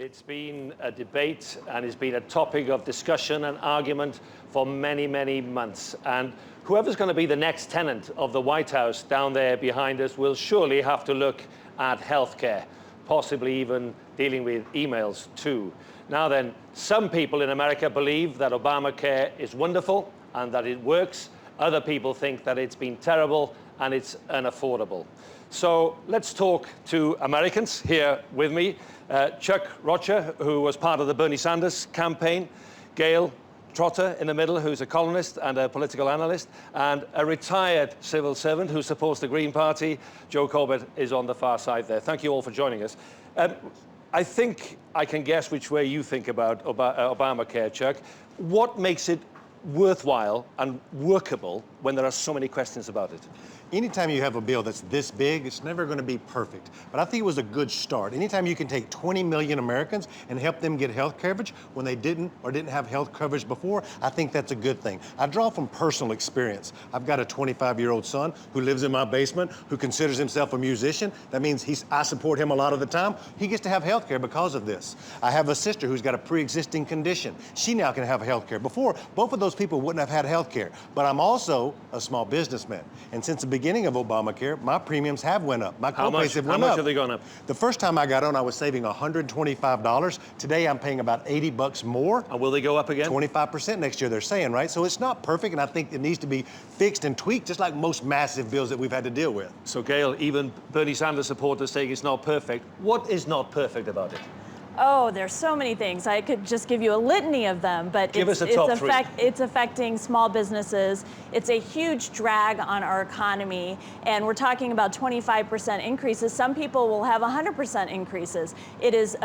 It's been a debate and it's been a topic of discussion and argument for many, many months. And whoever's going to be the next tenant of the White House down there behind us will surely have to look at healthcare, possibly even dealing with emails too. Now then, some people in America believe that Obamacare is wonderful and that it works. Other people think that it's been terrible and it's unaffordable. So let's talk to Americans here with me. Chuck Rocha, who was part of the Bernie Sanders campaign, Gail Trotter in the middle, who's a columnist and a political analyst, and a retired civil servant who supports the Green Party. Joe Corbett is on the far side there. Thank you all for joining us. I think I can guess which way you think about Obamacare, Chuck. What makes it worthwhile and workable when there are so many questions about it? Anytime you have a bill that's this big, it's never going to be perfect. But I think it was a good start. Anytime you can take 20 million Americans and help them get health coverage when they didn't have health coverage before, I think that's a good thing. I draw from personal experience. I've got a 25-year-old son who lives in my basement, who considers himself a musician. That means I support him a lot of the time. He gets to have health care because of this. I have a sister who's got a pre-existing condition. She now can have health care. Before, both of those people wouldn't have had health care. But I'm also a small businessman. And since the beginning of Obamacare, my premiums have went up. My co-pays have went up. How much have they gone up? The first time I got on, I was saving $125. Today, I'm paying about $80 more. And will they go up again? 25% next year, they're saying, right? So it's not perfect, and I think it needs to be fixed and tweaked, just like most massive bills that we've had to deal with. So, Gail, even Bernie Sanders supporters saying it's not perfect. What is not perfect about it? Oh, there's so many things. I could just give you a litany of them, but it's affecting small businesses. It's a huge drag on our economy, and we're talking about 25% increases. Some people will have 100% increases. It is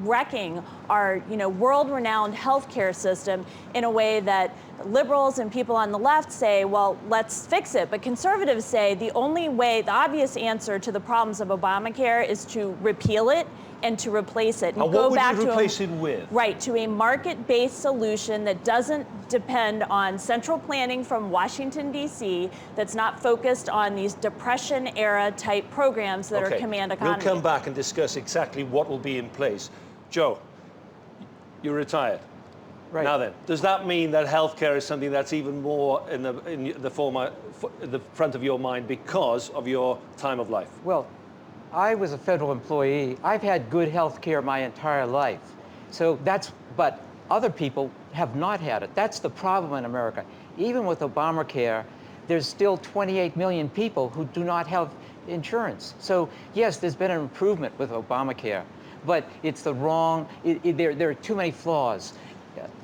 wrecking our, world-renowned healthcare system in a way that liberals and people on the left say, well, let's fix it. But conservatives say the obvious answer to the problems of Obamacare is to repeal it and to replace it. And go what back would you to replace it with? Right, to a market-based solution that doesn't depend on central planning from Washington, D.C., that's not focused on these Depression-era type programs that are command economy. We'll come back and discuss exactly what will be in place. Joe, you're retired. Right. Now then, does that mean that healthcare is something that's even more in the front of your mind because of your time of life? Well, I was a federal employee. I've had good health care my entire life. But other people have not had it. That's the problem in America. Even with Obamacare, there's still 28 million people who do not have insurance. So yes, there's been an improvement with Obamacare, but it's the wrong, there are too many flaws.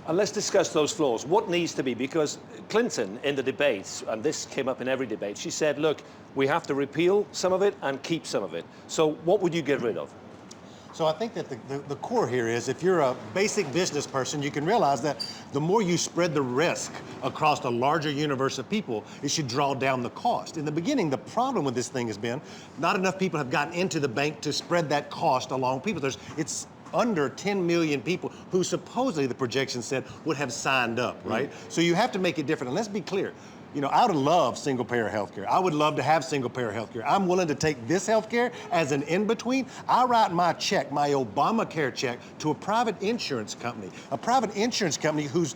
And let's discuss those flaws. What needs to be? Because Clinton, in the debates, and this came up in every debate, she said, look, we have to repeal some of it and keep some of it. So what would you get rid of? So I think that the core here is if you're a basic business person, you can realize that the more you spread the risk across a larger universe of people, it should draw down the cost. In the beginning, the problem with this thing has been not enough people have gotten into the bank to spread that cost along people. It's under 10 million people who supposedly the projection said would have signed up, right? So you have to make it different. And let's be clear. I would love single-payer healthcare. I would love to have single-payer healthcare. I'm willing to take this healthcare as an in-between. I write my check, my Obamacare check, to a private insurance company whose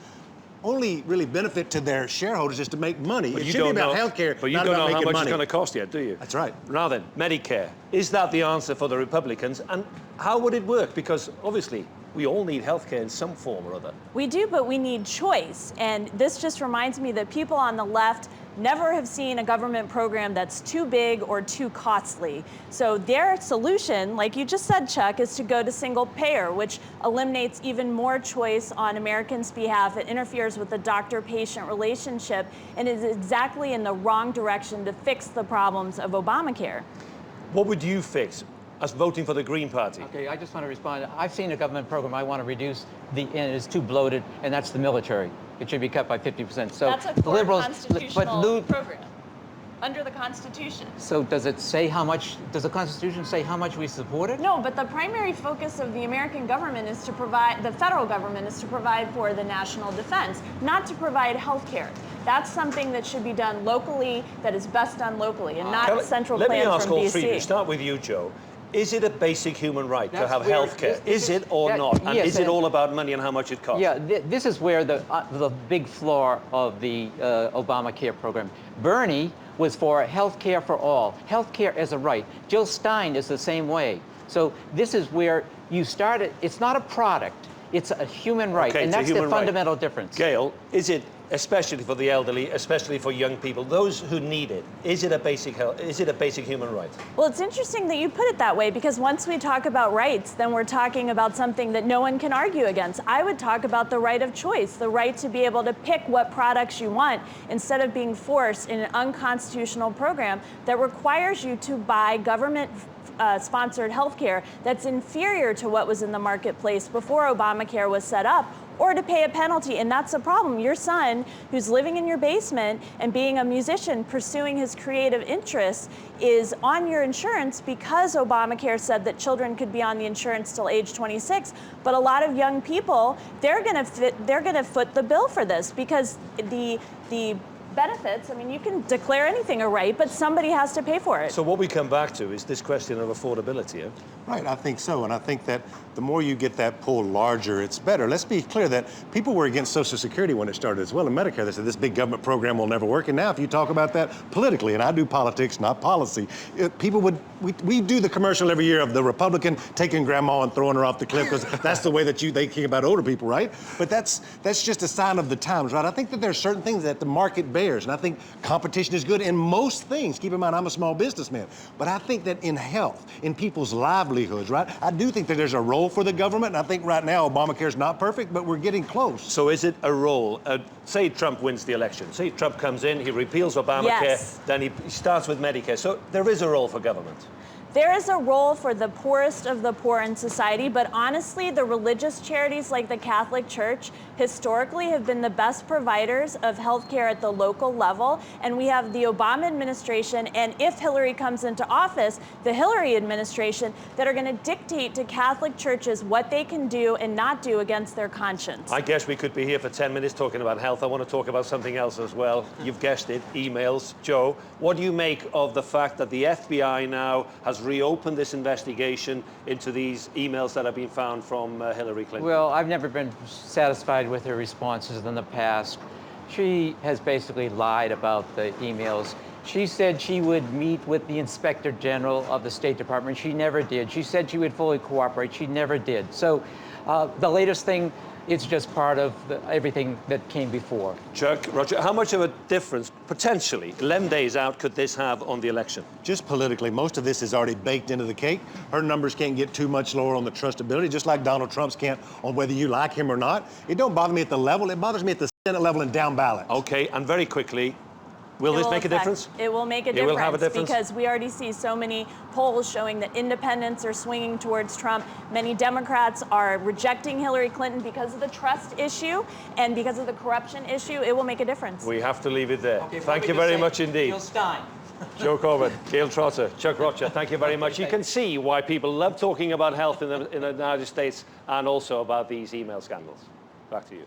only really benefit to their shareholders is to make money. But it should be about healthcare, but you not don't about know how making much money. it's going to cost yet, do you? That's right. Now then, Medicare. Is that the answer for the Republicans? And how would it work? Because obviously, we all need healthcare in some form or other. We do, but we need choice. And this just reminds me that people on the left never have seen a government program that's too big or too costly. So their solution, like you just said, Chuck, is to go to single payer, which eliminates even more choice on Americans' behalf. It interferes with the doctor-patient relationship and is exactly in the wrong direction to fix the problems of Obamacare. What would you fix? Us voting for the Green Party. Okay, I just want to respond. I've seen a government program I want to reduce, and it's too bloated, and that's the military. It should be cut by 50%. So that's a core constitutional program under the Constitution. So does it say how much? Does the Constitution say how much we support it? No, but the primary focus of the American government is to provide, the federal government is to provide for the national defense, not to provide health care. That's something that should be done locally, that is best done locally, and not central plans from D.C. Let me ask all three of you. Start with you, Joe. Is it a basic human right to have health care? Is it or not? And yes, is it all about money and how much it costs? Yeah, this is where the big flaw of the Obamacare program. Bernie was for health care for all, health care as a right. Jill Stein is the same way. So this is where you started. It's not a product. It's a human right, Okay, and that's the fundamental difference. Gail, is it, especially for the elderly, especially for young people, those who need it, is it a basic human right? Well, it's interesting that you put it that way, because once we talk about rights, then we're talking about something that no one can argue against. I would talk about the right of choice, the right to be able to pick what products you want instead of being forced in an unconstitutional program that requires you to buy government sponsored health care that's inferior to what was in the marketplace before Obamacare was set up, or to pay a penalty. And that's the problem. Your son, who's living in your basement and being a musician, pursuing his creative interests, is on your insurance because Obamacare said that children could be on the insurance till age 26. But a lot of young people, they're going to foot the bill for this, because the benefits, I mean, you can declare anything a right, but somebody has to pay for it. So what we come back to is this question of affordability. Right, I think so, and I think that the more you get that pool larger, it's better. Let's be clear that people were against Social Security when it started as well, and Medicare. They said this big government program will never work, and now if you talk about that politically, and I do politics, not policy, people would, we do the commercial every year of the Republican taking grandma and throwing her off the cliff, because that's the way that they think about older people, right? But that's just a sign of the times, right? I think that there are certain things that the market bears, and I think competition is good in most things. Keep in mind, I'm a small businessman, but I think that in health, in people's livelihoods, right? I do think that there's a role for the government, and I think right now Obamacare is not perfect, but we're getting close. So is it a role? Say Trump wins the election. Say Trump comes in, he repeals Obamacare, Yes. then he starts with Medicare. So there is a role for government. There is a role for the poorest of the poor in society, but honestly, the religious charities like the Catholic Church historically have been the best providers of health care at the local level. And we have the Obama administration, and if Hillary comes into office, the Hillary administration, that are going to dictate to Catholic churches what they can do and not do against their conscience. I guess we could be here for 10 minutes talking about health. I want to talk about something else as well. You've guessed it, emails. Joe, what do you make of the fact that the FBI now has reopened this investigation into these emails that have been found from Hillary Clinton? Well, I've never been satisfied with her responses in the past. She has basically lied about the emails. She said she would meet with the Inspector General of the State Department. She never did. She said she would fully cooperate. She never did. So the latest thing, it's just part of everything that came before. Chuck, Roger, how much of a difference, potentially, 11 days out, could this have on the election? Just politically, most of this is already baked into the cake. Her numbers can't get too much lower on the trustability, just like Donald Trump's can't on whether you like him or not. It don't bother me at the level, it bothers me at the Senate level and down ballot. Okay, and very quickly, will this make a difference? It will make a difference. It will have a difference? Because we already see so many polls showing that independents are swinging towards Trump. Many Democrats are rejecting Hillary Clinton because of the trust issue and because of the corruption issue. It will make a difference. We have to leave it there. Okay, thank you very much indeed. Jill Stein. Joe Corbett, Gail Trotter, Chuck Rocha, thank you very much. You can see why people love talking about health in the United States and also about these email scandals. Back to you.